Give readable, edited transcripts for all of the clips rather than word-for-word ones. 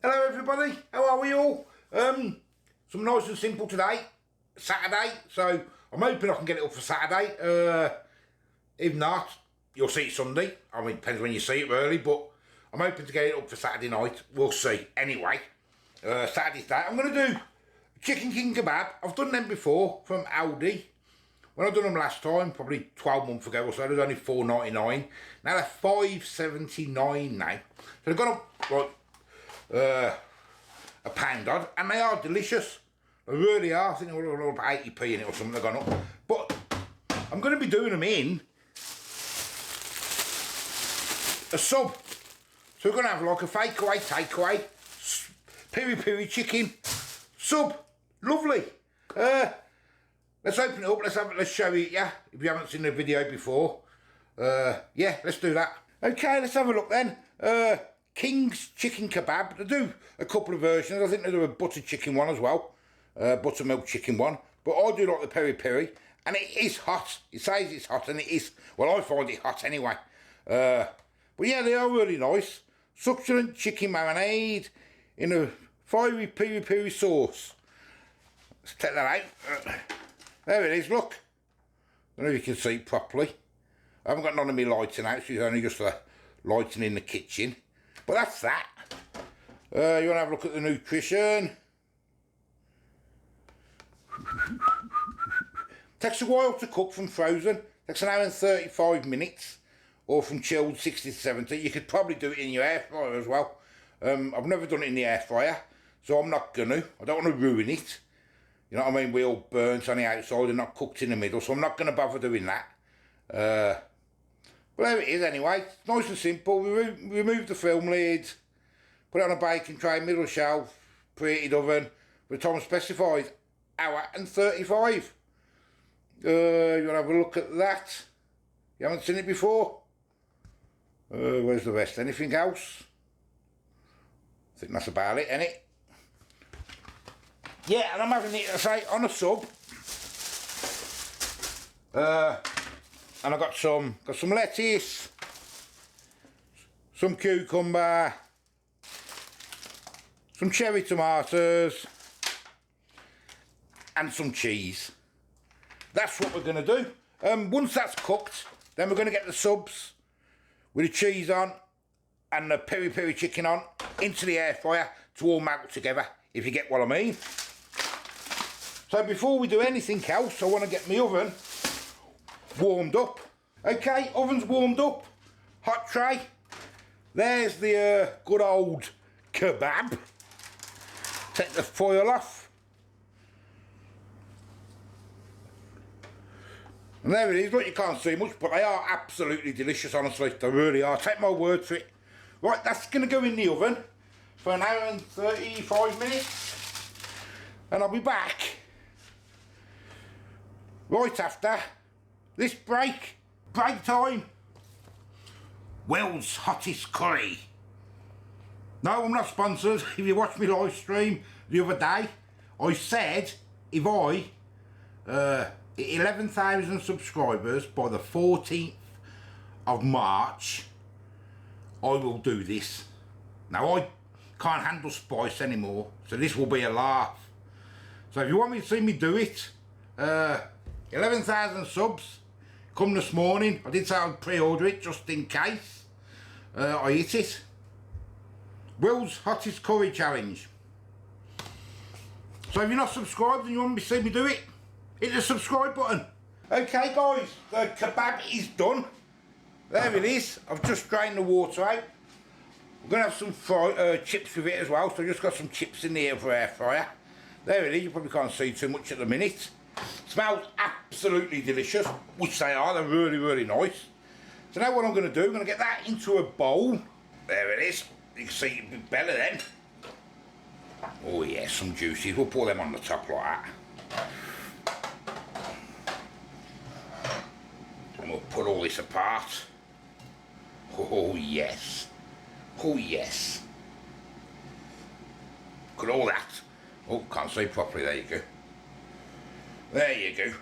Hello everybody, how are we all? Some nice and simple today, Saturday, so I'm hoping I can get it up for Saturday. If not, you'll see it Sunday. I mean, it depends when you see it really, but I'm hoping to get it up for Saturday night. We'll see. Anyway, Saturday's day, I'm going to do chicken king kebab. I've done them before from Aldi. When I done them last time, probably 12 months ago or so, they was only $4.99. Now they're $5.79 now. So they've gone up, like, a pound odd, and they are delicious. They really are. I think they're all about 80p in it or something. They've gone up, but I'm going to be doing them in a sub. So we're going to have like a takeaway, peri peri chicken sub. Lovely. Let's open it up. Let's show it. Yeah, if you haven't seen the video before, yeah, let's do that. Okay, let's have a look then. King's chicken kebab. They do a couple of versions. I think they do a butter chicken one as well, buttermilk chicken one. But I do like the peri peri, and it is hot. It says it's hot, and it is. Well, I find it hot anyway. But yeah, they are really nice. Succulent chicken marinade in a fiery peri peri sauce. Let's take that out. There it is. Look. I don't know if you can see it properly. I haven't got none of my lighting out. So it's only just the lighting in the kitchen. But that's that. You want to have a look at the nutrition. Takes a while to cook from frozen. Takes an hour and 35 minutes. Or from chilled 60 to 70. You could probably do it in your air fryer as well. I've never done it in the air fryer. So I'm not going to. I don't want to ruin it. You know what I mean? We all burnt on the outside and not cooked in the middle. So I'm not going to bother doing that. But there it is anyway. It's nice and simple. We remove the film lid, put it on a baking tray, middle shelf, preheated oven, for the time specified, hour and 35. You want to have a look at that? You haven't seen it before? Where's the rest? Anything else? I think that's about it, isn't it? Yeah, and I'm having it, I say, on a sub. And I got some lettuce, some cucumber, some cherry tomatoes, and some cheese. That's what we're going to do. Once that's cooked, then we're going to get the subs with the cheese on and the peri peri chicken on into the air fryer to all melt together, if you get what I mean. So before we do anything else, I want to get my oven warmed up. Okay, oven's warmed up. Hot tray. There's the good old kebab. Take the foil off. And there it is. Look, you can't see much, but they are absolutely delicious, honestly. They really are. Take my word for it. Right, that's going to go in the oven for an hour and 35 minutes. And I'll be back right after this break time. World's hottest curry. No, I'm not sponsored. If you watched me live stream the other day, I said if I 11,000 subscribers by the 14th of March, I will do this. Now I can't handle spice anymore, so this will be a laugh. So if you want me to see me do it, 11,000 subs. Come this morning. I did say I'd pre-order it just in case I hit it. World's hottest curry challenge. So if you're not subscribed and you want to see me do it, hit the subscribe button. Okay guys, the kebab is done. There it is. I've just drained the water out. We're going to have some chips with it as well. So I've just got some chips in the air fryer. There it is. You probably can't see too much at the minute. Smells absolutely delicious, which they are. They're really, really nice. So now what I'm going to do, I'm going to get that into a bowl. There it is. You can see it a bit better then. Oh yeah, some juices. We'll pour them on the top like that. And we'll put all this apart. Oh yes. Oh yes. Look at all that. Oh, can't see properly. There you go. There you go.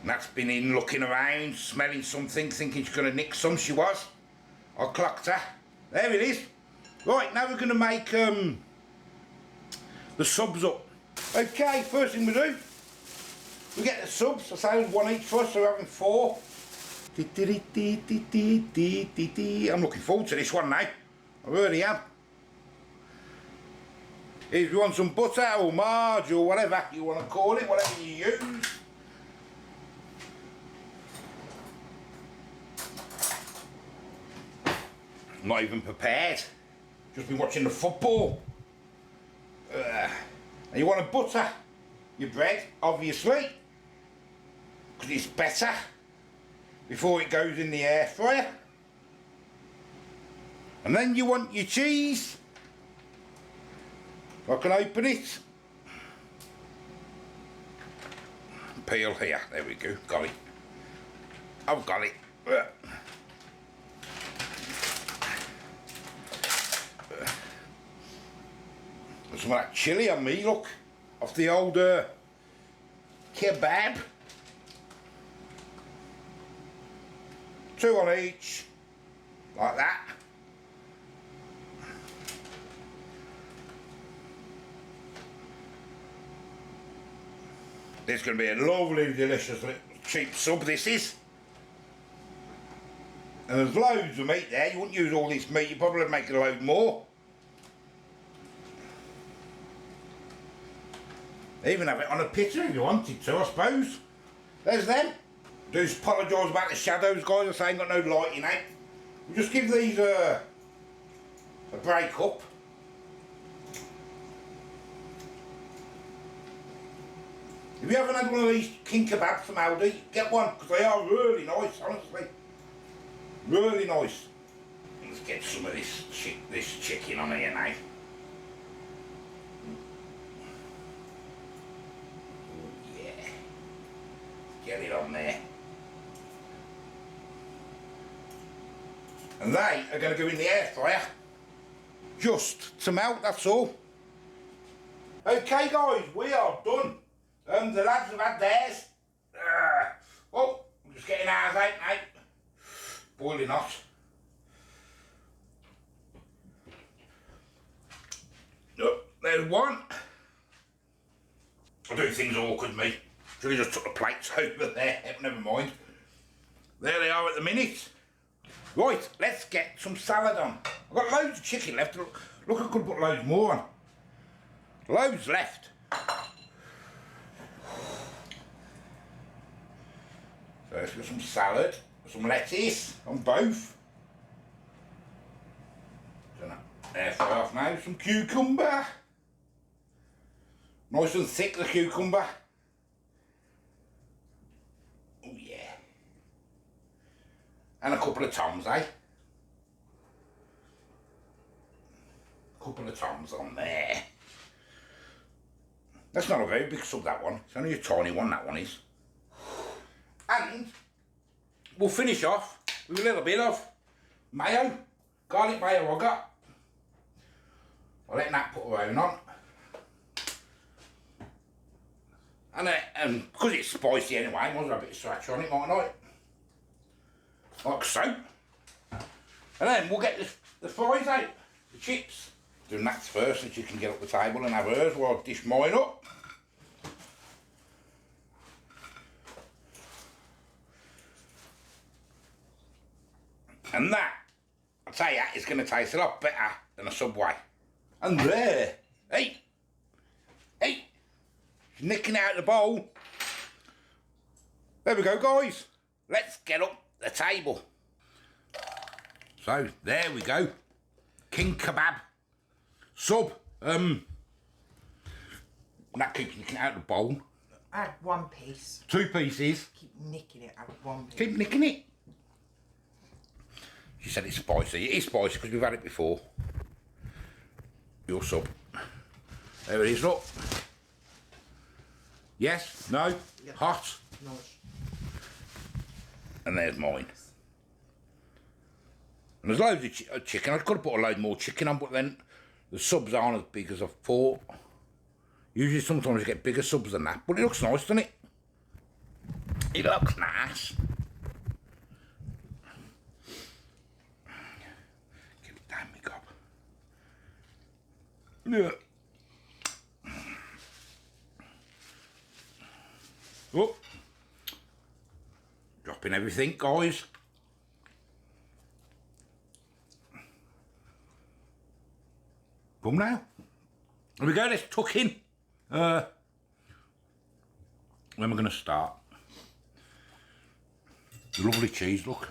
And that's been in looking around, smelling something, thinking she's going to nick some. She was. I clocked her. There it is. Right, now we're going to make the subs up. Okay, first thing we do, we get the subs. I say one each for us, so we're having 4. I'm looking forward to this one now. I really am. If you want some butter or marge or whatever you want to call it, whatever you use. I'm not even prepared. Just been watching the football. And you want to butter your bread, obviously, because it's better before it goes in the air fryer. And then you want your cheese. I can open it. Peel here, there we go, got it. I've got it. There's some of that chilli on me, look, off the old kebab. 2 on each, like that. This is going to be a lovely, delicious, cheap sub, this is. And there's loads of meat there. You wouldn't use all this meat, you'd probably make a load more. Even have it on a pizza if you wanted to, I suppose. There's them. Do apologise about the shadows, guys. I say I ain't got no lighting out. We'll just give these a break up. If you haven't had one of these king kebabs from Aldi, get one, because they are really nice, honestly. Really nice. Let's get some of this chicken on here now. Oh yeah. Get it on there. And they are going to go in the air fryer. Just to melt, that's all. Okay guys, we are done. The lads have had theirs. Oh, I'm just getting ours out now. Boiling hot. Oh, there's one. I do things awkward, me. Should have just took the plates over there. Never mind. There they are at the minute. Right, let's get some salad on. I've got loads of chicken left. Look, I could put loads more on. Loads left. So let's get some salad, some lettuce on both. Air fry off now, some cucumber. Nice and thick, the cucumber. Oh yeah. And a couple of toms, eh? Couple of toms on there. That's not a very big sub, that one. It's only a tiny one, that one is. And we'll finish off with a little bit of mayo, garlic mayo I got. I'll let Nat put her own on. And because it's spicy anyway, I might have a bit of scratch on it, might I? Like so. And then we'll get the fries out, the chips. Do Nat's first so she can get up the table and have hers while I dish mine up. And that, I'll tell you, is going to taste a lot better than a Subway. And there, hey, she's nicking out the bowl. There we go, guys. Let's get up the table. So, there we go. King Kebab. Sub. That keeps nicking out the bowl. I had 1 piece. 2 pieces. Keep nicking it out of 1 piece. Keep nicking it. She said it's spicy. It is spicy because we've had it before. Your sub. There it is, look. Yes? No? Yeah. Hot? No. And there's mine. And there's loads of chicken. I could have put a load more chicken on, but then the subs aren't as big as I thought. Usually sometimes you get bigger subs than that, but it looks nice, doesn't it? It looks nice. Give it down Yeah. Oh. Dropping everything, guys. Boom now. Here we go, let's tuck in. When we're going to start. Lovely cheese, look.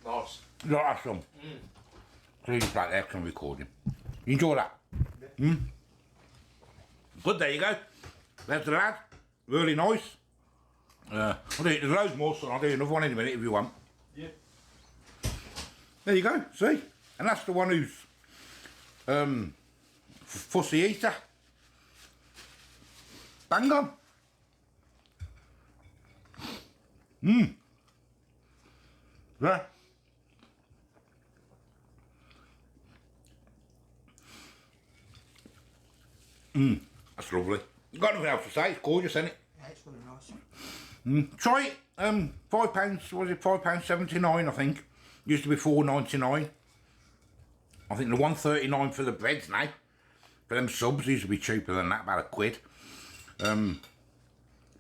Nice. That's some. Please like that can recording. You enjoy that? Yeah. Good, there you go. There's the lad. Really nice. There's loads more, so I'll do another one in a minute if you want. Yeah. There you go, see? And that's the one who's fussy eater. Bang on. Yeah. That's lovely. Got nothing else to say, it's gorgeous, isn't it? Yeah, it's really nice. Try it. £5, was it £5.79 I think. Used to be £4.99. I think the £1.39 for the breads now. For them subs used to be cheaper than that, about £1.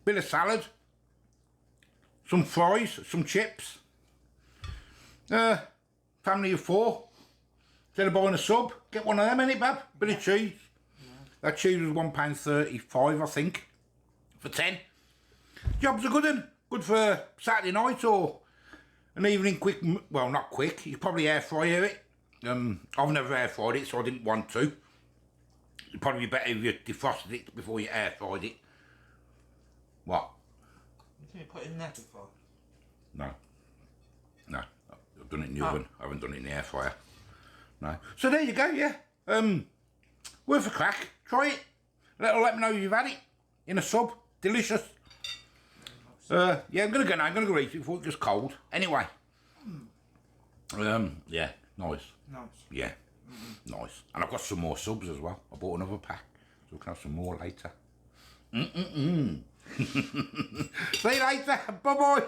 Bit of salad. Some fries, some chips. Family of 4. Instead of buying a sub, get one of them, innit, Bab? Bit of cheese. That cheese was £1.35 I think. For 10. Jobs are good then. Good for Saturday night or an evening quick, well not quick, you probably air fry it. I've never air fried it so I didn't want to. It'd probably be better if you defrosted it before you air fried it. What? You think you put it in there before? No. No. I've done it in the oven. I haven't done it in the air fryer. No. So there you go, yeah. Worth a crack. Try it. Let me know if you've had it. In a sub. Delicious. Yeah, I'm gonna go now. I'm gonna go eat it before it gets cold. Anyway. Yeah, nice. Nice. Yeah, nice. And I've got some more subs as well. I bought another pack, so we can have some more later. See you later. Bye bye.